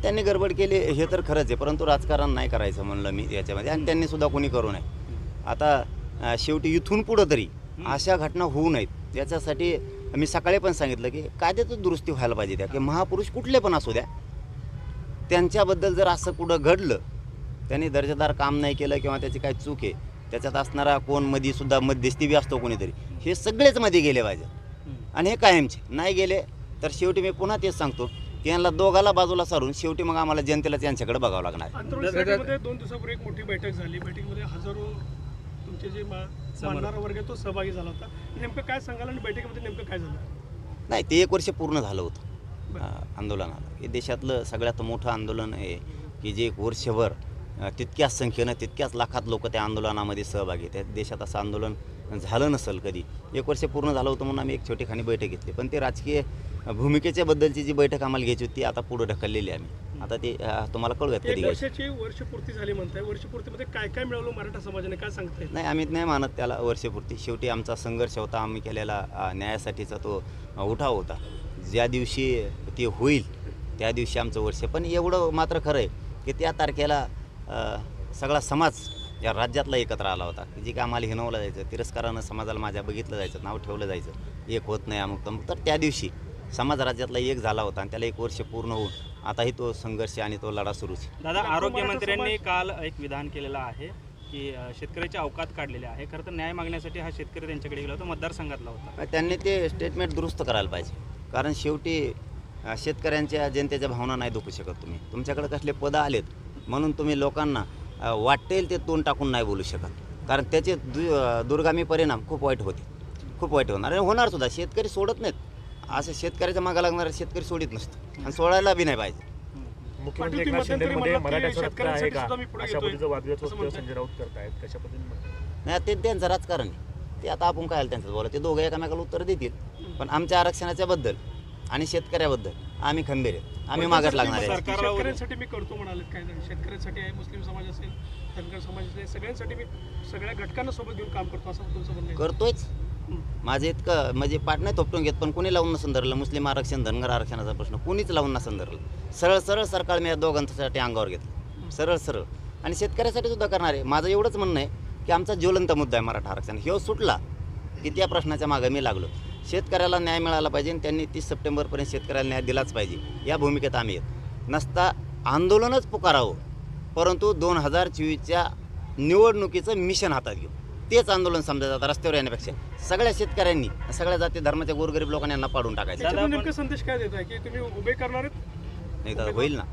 त्यांनी गडबड केली हे तर खरंच आहे, परंतु राजकारण नाही करायचं म्हणलं मी याच्यामध्ये, आणि त्यांनी सुद्धा कोणी करू नये. आता शेवटी इथून पुढं तरी अशा घटना होऊ नयेत याच्यासाठी मी सकाळी पण सांगितलं की कायद्यातच दुरुस्ती व्हायला पाहिजे त्या, की महापुरुष कुठले पण असू द्या, त्यांच्याबद्दल जर असं कुठं घडलं, त्यांनी दर्जेदार काम नाही केलं किंवा त्याची काही चूक आहे, त्याच्यात असणारा कोण मध्येसुद्धा मध्यस्थी बी असतो कोणीतरी, हे सगळेच मध्ये गेले पाहिजे. आणि हे कायमचे नाही गेले तर शेवटी मी पुन्हा तेच सांगतो की यांना दोघाला बाजूला सारून शेवटी मग आम्हाला जनतेला त्यांच्याकडे बघावं लागणार. आंतरराष्ट्रीयमध्ये 2 दिवसापूर्वी एक मोठी बैठक झाली. बैठकीमध्ये हजारो तुमचे जे मानणारा वर्ग आहे तो सहभागी झाला होता. नेमकं काय सांगाल आणि बैठकीमध्ये नेमकं काय झालं? नाही, ते 1 वर्ष पूर्ण झालं होतं आंदोलनाला. हे देशातलं सगळ्यात मोठं आंदोलन आहे की जे 1 वर्षभर तितक्याच संख्येनं तितक्याच लाखात लोक त्या आंदोलनामध्ये सहभागी आहेत. त्या देशात असं आंदोलन झालं नसेल कधी. 1 वर्ष पूर्ण झालं होतं म्हणून आम्ही एक छोटीखानी बैठक घेतली, पण ते राजकीय भूमिकेच्या बद्दलची जी बैठक आम्हाला घ्यायची होती ती आता पुढे ढकललेली आहे आम्ही. आता ते तुम्हाला कळूयात कधी घ्यायची. वर्षाची वर्षपूर्ती झाली म्हणताय. वर्षपूर्तीमध्ये काय काय मिळवलं मराठा समाजाने, काय सांगताय? नाही, आम्ही नाही मानत त्याला वर्षपूर्ती. शेवटी आमचा संघर्ष होता, आम्ही केलेला न्यायासाठीचा तो उठाव होता. ज्या दिवशी ते होईल त्या दिवशी आमचं वर्ष. पण एवढं मात्र खरं आहे की त्या तारखेला सगळा समाज या राज्यातला एकत्र आला होता, जे काय आम्हाला हिनवलं जायचं, तिरस्कारानं समाजाला माझ्या बघितलं जायचं, नाव ठेवलं जायचं, एक होत नाही अमुक तमुक. तर त्या दिवशी समाज राज्यातला एक झाला होता आणि त्याला 1 वर्ष पूर्ण होऊन आताही तो संघर्ष आणि तो लढा सुरूच. दादा, आरोग्यमंत्र्यांनी काल एक विधान केलेलं आहे की शेतकऱ्याचे अवकात काढलेले आहे. खरं तर न्याय मागण्यासाठी हा शेतकरी त्यांच्याकडे गेला होता, मतदारसंघातला होता. त्यांनी ते स्टेटमेंट दुरुस्त करायला पाहिजे, कारण शेवटी शेतकऱ्यांच्या जनतेच्या भावना नाही दुखू शकत तुम्ही. तुमच्याकडे कसले पदं आलेत म्हणून तुम्ही लोकांना वाटेल ते तोंड टाकून नाही बोलू शकत, कारण त्याचे दुर्गामी परिणाम खूप वाईट होते, खूप वाईट होणार आणि होणार सुद्धा. शेतकरी सोडत नाहीत, असं शेतकऱ्याच्या मागे लागणारा शेतकरी सोडित नसतं आणि सोडायला बी नाही पाहिजे. मुख्यमंत्री एकनाथ शिंदेमध्ये मराठ्याचा रक्त आहे का अशा पद्धतीचं वादविवाद संजय राऊत करतायत, कशा पद्धतीने? नाही, ते त्यांचं राजकारण आहे, ते आता आपण काय त्यांचं बोला, ते दोघं एकामेकाला उत्तर देतील. पण आमच्या आरक्षणाच्या बद्दल आणि शेतकऱ्याबद्दल आम्ही खंबीर आहेत, आम्ही मागत लागणार आहे. शेतकऱ्यांसाठी मी करतो म्हणाले काय जण, शेतकऱ्यांसाठी आहे, मुस्लिम समाज असेल, धनगर समाज असेल, सगळ्यांसाठी मी सगळ्या घटकांना सोबत घेऊन काम करतो असं तुमचं म्हणणं आहे? करतोयच. माझे इतकं म्हणजे पाठ नाही थोपटून घेत, पण कोणी लावून नसून धरलं. मुस्लिम आरक्षण, धनगर आरक्षणाचा प्रश्न कोणीच लावून नसून धरलं. सरळ सरळ सरकार मी या दोघांसाठी अंगावर घेतलं, सरळ सरळ. आणि शेतकऱ्यासाठी सुद्धा करणार आहे. माझं एवढंच म्हणणं आहे की आमचा ज्वलंत मुद्दा आहे मराठा आरक्षण. ह्यो सुटला की त्या प्रश्नाच्या मागे मी लागलो. शेतकऱ्याला न्याय मिळाला पाहिजे आणि त्यांनी 30 सप्टेंबरपर्यंत शेतकऱ्याला न्याय दिलाच पाहिजे, या भूमिकेत आम्ही आहेत. नसता आंदोलनच पुकारावं, परंतु 2024च्या निवडणुकीचं मिशन हातात घेऊ, तेच आंदोलन समजायचं. आता रस्त्यावर येण्यापेक्षा सगळ्या शेतकऱ्यांनी, सगळ्या जाती धर्माच्या गोरगरीब लोकांना यांना पाडून टाकायचं. नेमका संदेश काय देत आहे की तुम्ही उभे करणार आहेत? नाही तर होईल ना,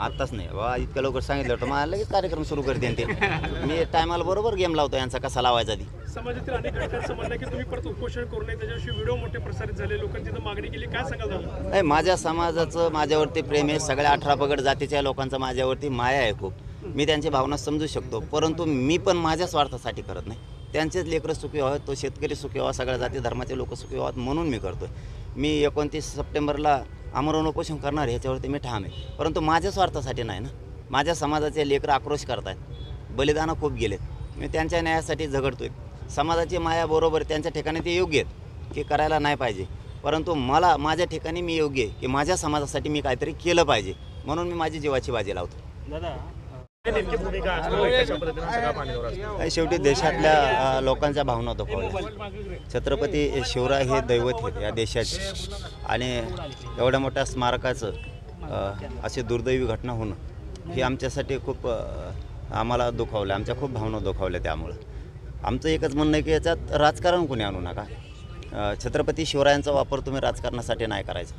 आत्ताच नाही बाबा, इतक्या लवकर सांगितलं होतं मला लगेच कार्यक्रम सुरू करते ते. मी टायमाला बरोबर गेम लावतो यांचा कसा लावायचा ती. समाजातील अनेक घटकांचं म्हणणं आहे की तुम्ही परत उपोषण करू नये, त्याच्याविषयी व्हिडिओ मोठे प्रसारित झाले, लोकांची तिथं मागणी केली, काय सांगाल दादा? नाही, माझ्या समाजाचं माझ्यावरती प्रेम आहे, सगळ्या 18 पगड जातीच्या लोकांचा माझ्यावरती माया आहे खूप. मी त्यांची भावना समजू शकतो, परंतु मी पण माझ्या स्वार्थासाठी करत नाही. त्यांचेच लेकरं सुखी व्हावेत, तो शेतकरी सुखी व्हावा, सगळ्या जाती धर्माचे लोक सुखी व्हावेत म्हणून मी करतो आहे. मी 29 सप्टेंबरला आमरण उपोषण करणार आहे, ह्याच्यावरती मी ठाम आहे, परंतु माझ्या स्वार्थासाठी नाही ना. माझ्या समाजाचे लेकरं आक्रोश करत आहेत, बलिदानं खूप गेलेत, मी त्यांच्या न्यायासाठी झगडतो आहे. समाजाची माया बरोबर त्यांच्या ठिकाणी ते योग्य आहेत की करायला नाही पाहिजे, परंतु मला माझ्या ठिकाणी मी योग्य आहे की माझ्या समाजासाठी मी काहीतरी केलं पाहिजे, म्हणून मी माझी जीवाची बाजी लावतो. दादा, नेमकी भूमिका असते कशा पद्धतीने सगळा पाण्यावर असतो? शेवटी देशातल्या लोकांच्या भावना दुखावल्या. छत्रपती शिवराय हे दैवत आहेत या देशाचे, आणि एवढ्या मोठ्या स्मारकाचं अशी दुर्दैवी घटना होणं ही आमच्यासाठी खूप आम्हाला दुखावलं, आमच्या खूप भावना दुखावल्या. त्यामुळं आमचं एकच म्हणणं आहे की याच्यात राजकारण कोणी आणू नका. छत्रपती शिवरायांचा वापर तुम्ही राजकारणासाठी नाही करायचा.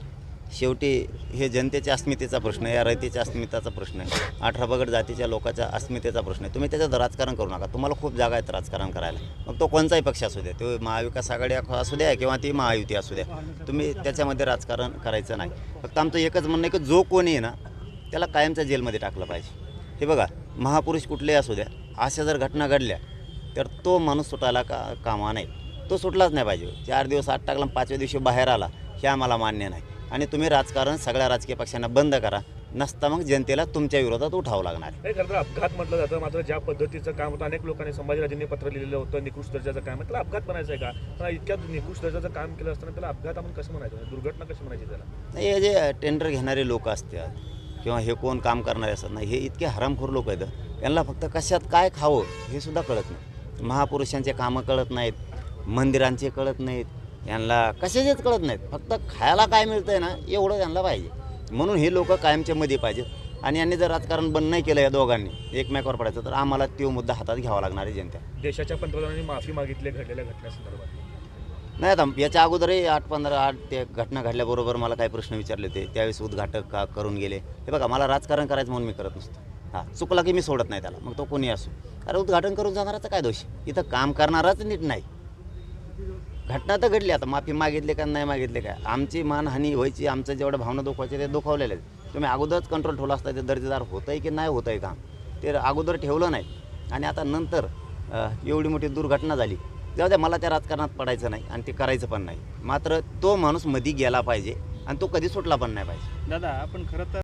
शेवटी हे जनतेच्या अस्मितेचा प्रश्न आहे, या रयतेच्या अस्मितेचा प्रश्न आहे, 18 पगड जातीच्या लोकांच्या अस्मितेचा प्रश्न आहे. तुम्ही त्याच्यात राजकारण करू नका. तुम्हाला खूप जागा आहेत राजकारण करायला, मग तो कोणताही पक्ष असू द्या, तो महाविकास आघाडी असू द्या किंवा ती महायुती असू द्या, तुम्ही त्याच्यामध्ये राजकारण करायचं नाही. फक्त आमचं एकच म्हणणं आहे की जो कोणी आहे ना त्याला कायमच्या जेलमध्ये टाकलं पाहिजे. हे बघा, महापुरुष कुठलेही असू द्या, अशा जर घटना घडल्या तर तो माणूस सुटायला कामा नाही, तो सुटलाच नाही पाहिजे. 4 दिवस आत टाकला, 5व्या दिवशी बाहेर आला, हे आम्हाला मान्य नाही. आणि तुम्ही राजकारण सगळ्या राजकीय पक्षांना बंद करा, नसता मग जनतेला तुमच्या विरोधात उठावं लागणार. नाही, खरं तर अपघात म्हटलं जातं, मात्र ज्या पद्धतीचं काम होतं, अनेक लोकांनी संभाजीराजेंनी पत्र लिहिलेलं होतं, निकृष्ट दर्जाचं काम आहे, त्याला अपघात म्हणायचं आहे का? पण इतक्यात निकृष्ट दर्जाचं काम केलं असताना त्याला अपघात आपण कसं म्हणायचं, दुर्घटना कशी म्हणायची त्याला? नाही, हे जे टेंडर घेणारे लोक असतात किंवा हे कोण काम करणारे असत नाही. हे इतके हरामखोर लोक आहेत, यांना फक्त कशात काय खावं हे सुद्धा कळत नाही. महापुरुषांचे कामं कळत नाहीत, मंदिरांचे कळत नाहीत, यांना कशाचेच कळत नाहीत. फक्त खायला काय मिळतं आहे ना एवढं त्यांना पाहिजे. म्हणून हे लोक कायमच्या मध्ये पाहिजेत. आणि यांनी जर राजकारण बंद नाही केलं या दोघांनी एकमेकावर पडायचं तर आम्हाला तो मुद्दा हातात घ्यावा लागणार आहे जनता. देशाच्या पंतप्रधानांनी माफी मागितली घडलेल्या घटनेसंदर्भात. नाही आता याच्या अगोदरही 8-15 ते घटना घडल्याबरोबर मला काही प्रश्न विचारले होते, त्यावेळेस उद्घाटक का करून गेले. हे बघा, मला राजकारण करायचं म्हणून मी करत नसतो. हां, चुकला की मी सोडत नाही त्याला, मग तो कोणी असो. अरे उद्घाटन करून जाणाराचा काय दोष? इथं काम करणाराच नीट नाही. घटना तर घडली, आता माफी मागितली का नाही मागितले काय, आमची मानहानी व्हायची, आमचं जेवढं भावना दुखवायचे ते दुखवलेले आहेत. तुम्ही अगोदरच कंट्रोल ठेवला असता ते दर्जेदार होतं आहे की नाही होतं आहे काम, ते अगोदर ठेवलं नाही. आणि आता नंतर एवढी मोठी दुर्घटना झाली. जाऊ द्या, मला त्या राजकारणात पडायचं नाही आणि ते करायचं पण नाही. मात्र तो माणूस मधी गेला पाहिजे आणि तो कधी सुटला पण नाही पाहिजे. दादा, आपण खरं तर